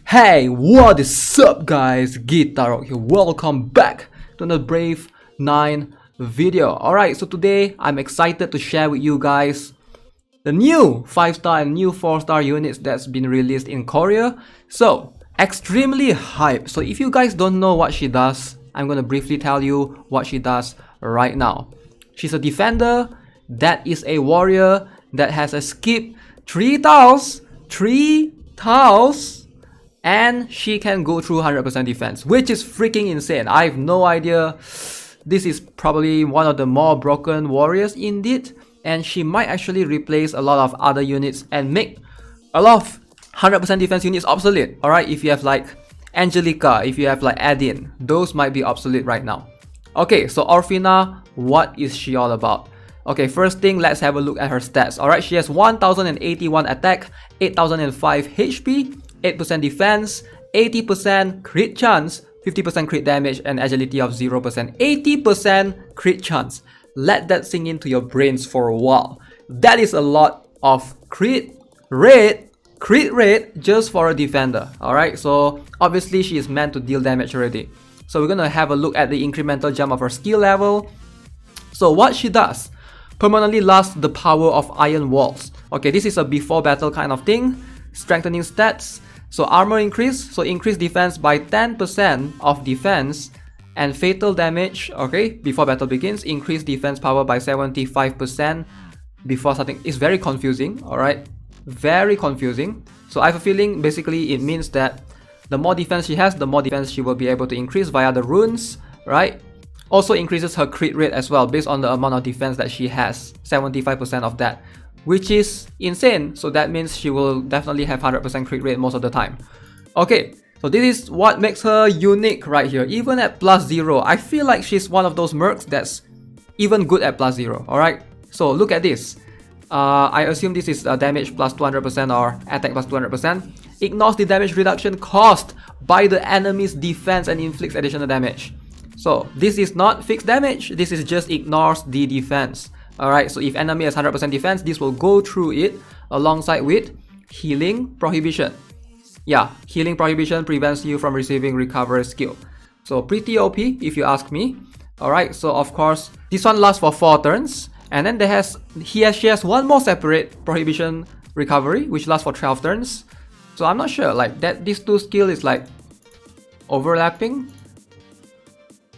Hey, what is up guys? Guitar here. Welcome back to another Brave 9 video. Alright, so today I'm excited to share with you guys the new 5-star and new 4-star units that's been released in Korea. So, extremely hype. So if you guys don't know what she does, I'm gonna briefly tell you what she does right now. She's a defender that is a warrior that has a skip 3 tiles, and she can go through 100% defense, which is freaking insane. I have no idea. This is probably one of the more broken warriors indeed, and she might actually replace a lot of other units and make a lot of 100% defense units obsolete. Alright, if you have like Angelica, if you have like Adin, those might be obsolete right now. Okay, so Orphina, what is she all about? Okay, first thing, let's have a look at her stats. Alright, she has 1081 attack, 8005 HP, 8% defense, 80% crit chance, 50% crit damage, and agility of 0%. 80% crit chance. Let that sink into your brains for a while. That is a lot of crit rate just for a defender. Alright, so obviously she is meant to deal damage already. So we're gonna have a look at the incremental jump of her skill level. So what she does, permanently lasts the power of iron walls. Okay, this is a before battle kind of thing. Strengthening stats. So armor increase, so increase defense by 10% of defense, and fatal damage, okay, before battle begins, increase defense power by 75% before starting. It's very confusing, alright, very confusing. So I have a feeling basically it means that the more defense she has, the more defense she will be able to increase via the runes, right? Also increases her crit rate as well based on the amount of defense that she has, 75% of that, which is insane. So that means she will definitely have 100% crit rate most of the time. Okay, so this is what makes her unique right here. Even at +0, I feel like she's one of those mercs that's even good at +0. Alright, so look at this. I assume this is damage plus 200% or attack plus 200%. Ignores the damage reduction caused by the enemy's defense and inflicts additional damage. So this is not fixed damage, this is just ignores the defense. Alright, so if enemy has 100% defense, this will go through it alongside with healing prohibition. Yeah, healing prohibition prevents you from receiving recovery skill. So pretty OP if you ask me. Alright, so of course, this one lasts for 4 turns. And then she has one more separate prohibition recovery, which lasts for 12 turns. So I'm not sure, like that these two skills is like overlapping.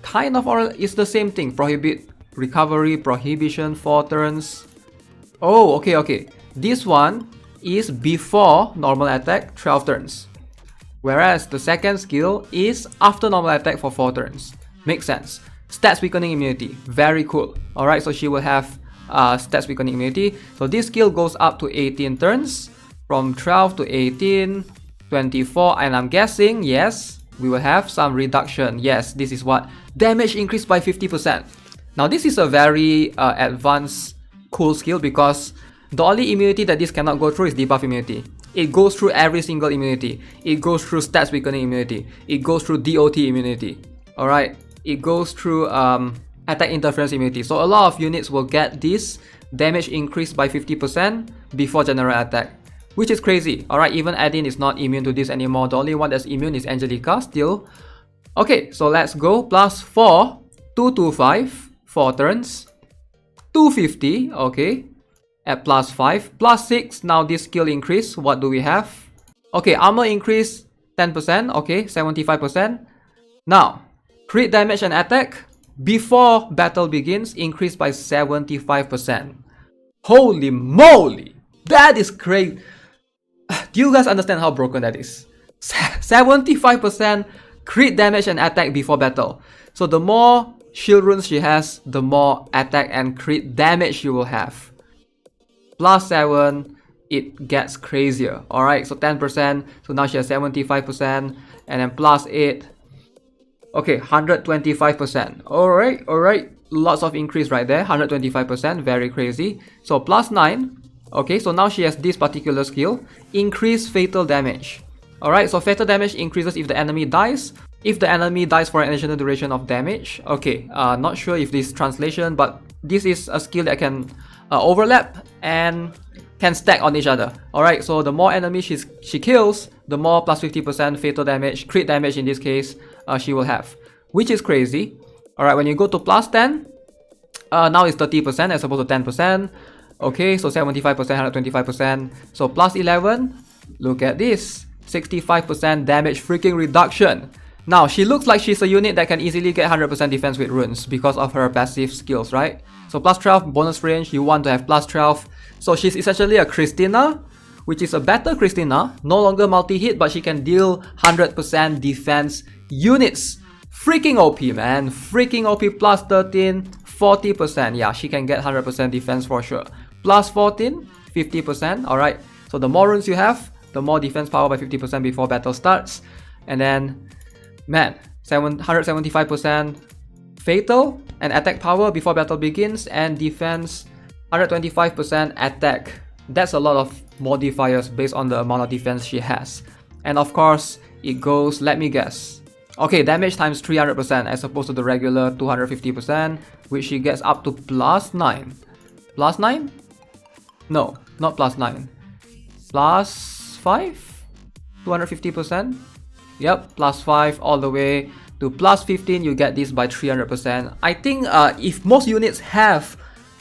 Kind of, or it's the same thing. Prohibit, recovery, prohibition, 4 turns. Oh, okay. This one is before normal attack, 12 turns. Whereas the second skill is after normal attack for 4 turns. Makes sense. Stats weakening immunity. Very cool. Alright, so she will have stats weakening immunity. So this skill goes up to 18 turns. From 12 to 18, 24. And I'm guessing, yes, we will have some reduction. Yes, this is what? Damage increased by 50%. Now this is a very advanced cool skill because the only immunity that this cannot go through is debuff immunity. It goes through every single immunity. It goes through stats weakening immunity. It goes through DOT immunity. Alright, it goes through attack interference immunity. So a lot of units will get this damage increased by 50% before general attack, which is crazy. Alright, even Adin is not immune to this anymore. The only one that's immune is Angelica still. Okay, so let's go. +4, 225, 4 turns, 250, okay, at +5, +6, now this skill increase, what do we have? Okay, armor increase 10%, okay, 75%. Now, crit damage and attack before battle begins increased by 75%. Holy moly, that is crazy. Do you guys understand how broken that is? 75% crit damage and attack before battle. So the more shield runes she has, the more attack and crit damage she will have. +7, it gets crazier. Alright, so 10%, so now she has 75%, and then +8. Okay, 125%. Alright, lots of increase right there. 125%, very crazy. So +9. Okay, so now she has this particular skill, increase fatal damage. Alright, so fatal damage increases if the enemy dies. If the enemy dies for an additional duration of damage. Okay, not sure if this translation, but this is a skill that can overlap and can stack on each other. Alright, so the more enemies she kills, the more plus 50% fatal damage, crit damage in this case, she will have, which is crazy. Alright, when you go to plus 10, now it's 30% as opposed to 10%. Okay, so 75%, 125%. So plus 11, look at this, 65% damage freaking reduction. Now, she looks like she's a unit that can easily get 100% defense with runes because of her passive skills, right? So plus 12 bonus range, you want to have plus 12. So she's essentially a Christina, which is a better Christina, no longer multi-hit, but she can deal 100% defense units. Freaking OP, man. Freaking OP. Plus 13, 40%. Yeah, she can get 100% defense for sure. Plus 14, 50%. Alright, so the more runes you have, the more defense power by 50% before battle starts. And then, man, 175% fatal and attack power before battle begins, and defense 125% attack. That's a lot of modifiers based on the amount of defense she has. And of course, it goes, let me guess. Okay, damage times 300% as opposed to the regular 250%, which she gets up to plus 9. Plus 9? No, not plus 9. Plus 5? 250%? Yep, plus 5 all the way to plus 15, you get this by 300%. I think if most units that have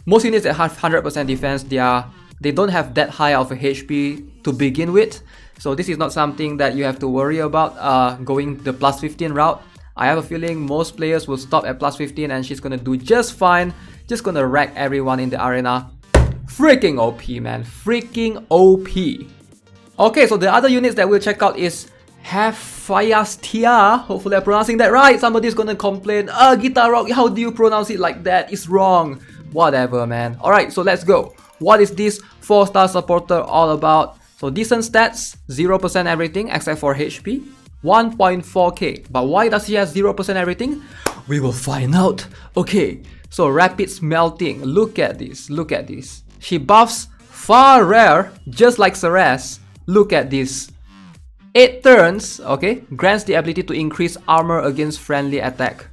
100% defense, they don't have that high of a HP to begin with. So this is not something that you have to worry about going the plus 15 route. I have a feeling most players will stop at plus 15 and she's gonna do just fine. Just gonna wreck everyone in the arena. Freaking OP, man. Freaking OP. Okay, so the other units that we'll check out is Hephaestia. Hopefully I'm pronouncing that right. Somebody's gonna complain, Guitar Rock, how do you pronounce it like that? It's wrong. Whatever, man. Alright, so let's go. What is this 4-star supporter all about? So decent stats, 0% everything except for HP, 1.4k. But why does she have 0% everything? We will find out. Okay, so rapid smelting. Look at this, look at this. She buffs far rare, just like Ceres. Look at this. 8 turns, okay, grants the ability to increase armor against friendly attacks.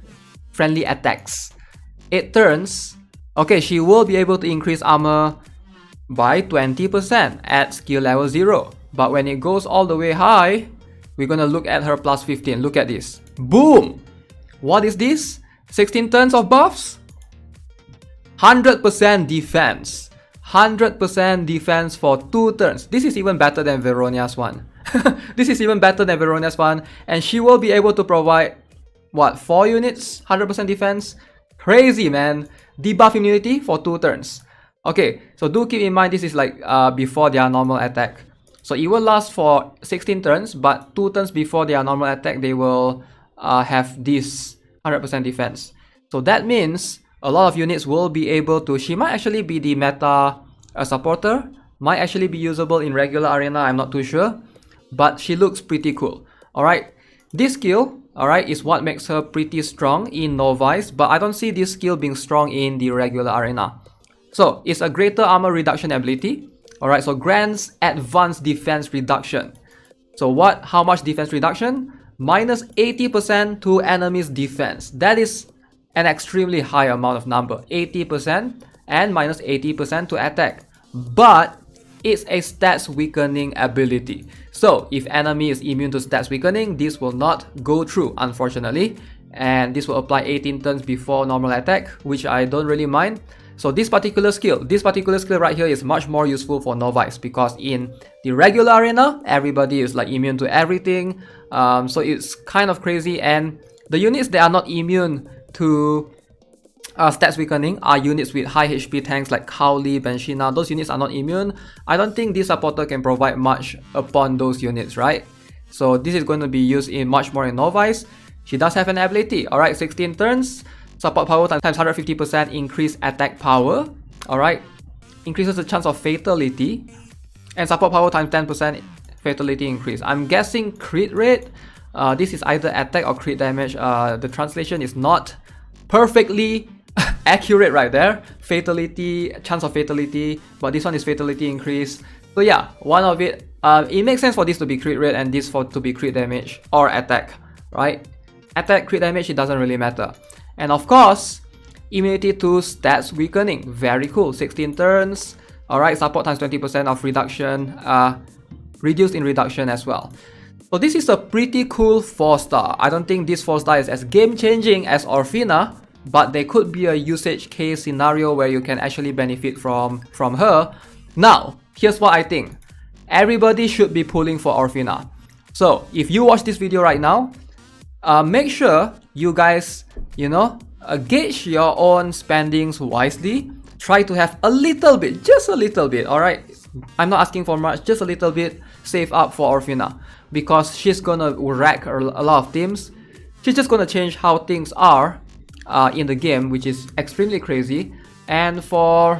8 turns, okay, she will be able to increase armor by 20% at skill level 0. But when it goes all the way high, we're gonna look at her plus 15. Look at this. Boom! What is this? 16 turns of buffs? 100% defense. 100% defense for 2 turns. This is even better than Veronia's one. This is even better than Veronia's one. And she will be able to provide, what, 4 units? 100% defense? Crazy, man. Debuff immunity for 2 turns. Okay, so do keep in mind this is like before their normal attack. So it will last for 16 turns, but 2 turns before their normal attack, they will have this 100% defense. So that means a lot of units will be able to, she might actually be the meta supporter, might actually be usable in regular arena, I'm not too sure. But she looks pretty cool. Alright, this skill, alright, is what makes her pretty strong in Novice, but I don't see this skill being strong in the regular arena. So, it's a greater armor reduction ability. Alright, so grants advanced defense reduction. So how much defense reduction? Minus 80% to enemy's defense. That is an extremely high amount of number. 80% and minus 80% to attack. But it's a stats weakening ability. So if enemy is immune to stats weakening, this will not go through, unfortunately. And this will apply 18 turns before normal attack, which I don't really mind. So this particular skill right here is much more useful for Novice, because in the regular arena, everybody is like immune to everything. So it's kind of crazy, and the units that are not immune to stats weakening are units with high HP tanks like Cowley, Benshina. Those units are not immune. I don't think this supporter can provide much upon those units, right? So this is going to be used in much more in Novice. She does have an ability, alright, 16 turns. Support power times 150% increase attack power. Alright. Increases the chance of fatality. And support power times 10% fatality increase. I'm guessing crit rate. This is either attack or crit damage. The translation is not perfectly accurate right there. Fatality, chance of fatality. But this one is fatality increase. So yeah, one of it. It makes sense for this to be crit rate and this to be crit damage or attack. Right? Attack, crit damage, it doesn't really matter. And of course, immunity to stats weakening. Very cool. 16 turns. Alright, support times 20% of reduction, reduced in reduction as well. So this is a pretty cool 4-star. I don't think this 4-star is as game-changing as Orphina, but there could be a usage case scenario where you can actually benefit from her. Now, here's what I think. Everybody should be pulling for Orphina. So if you watch this video right now, make sure you guys, gauge your own spendings wisely. Try to have a little bit, just a little bit, alright? I'm not asking for much, just a little bit, save up for Orphina. Because she's gonna wreck a lot of teams. She's just gonna change how things are in the game, which is extremely crazy. And for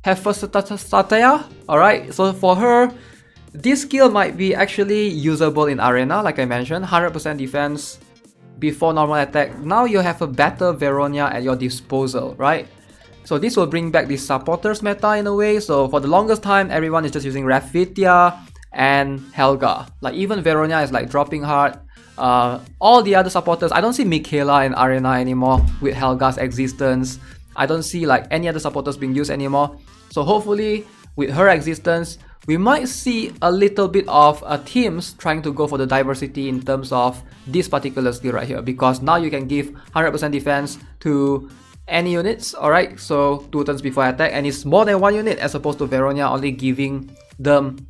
Hephaestus, alright, so for her, this skill might be actually usable in Arena, like I mentioned, 100% defense before normal attack. Now you have a better Veronia at your disposal, right? So this will bring back the supporters meta in a way. So for the longest time, everyone is just using Raphithia and Helga. Like even Veronia is like dropping hard. All the other supporters, I don't see Michaela in Arena anymore with Helga's existence. I don't see like any other supporters being used anymore. So hopefully with her existence, we might see a little bit of teams trying to go for the diversity in terms of this particular skill right here, because now you can give 100% defense to any units, alright? So 2 turns before attack, and it's more than 1 unit as opposed to Veronia only giving them,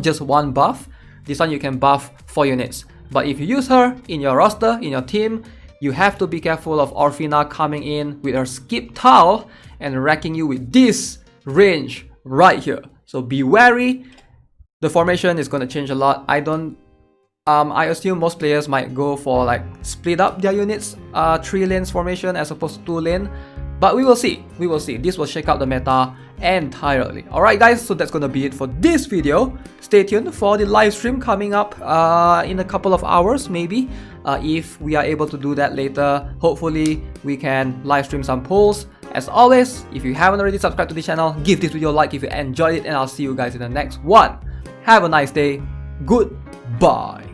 just 1 buff. This one you can buff 4 units. But if you use her in your roster, in your team, you have to be careful of Orphina coming in with her skip towel and wrecking you with this range right here. So be wary. The formation is going to change a lot. I assume most players might go for like split up their units, 3 lanes formation as opposed to 2 lane. But we will see. We will see. This will shake out the meta entirely. Alright guys, so that's gonna be it for this video. Stay tuned for the live stream coming up in a couple of hours maybe. If we are able to do that later, hopefully we can live stream some polls. As always, if you haven't already subscribed to the channel, give this video a like if you enjoyed it, and I'll see you guys in the next one. Have a nice day. Goodbye.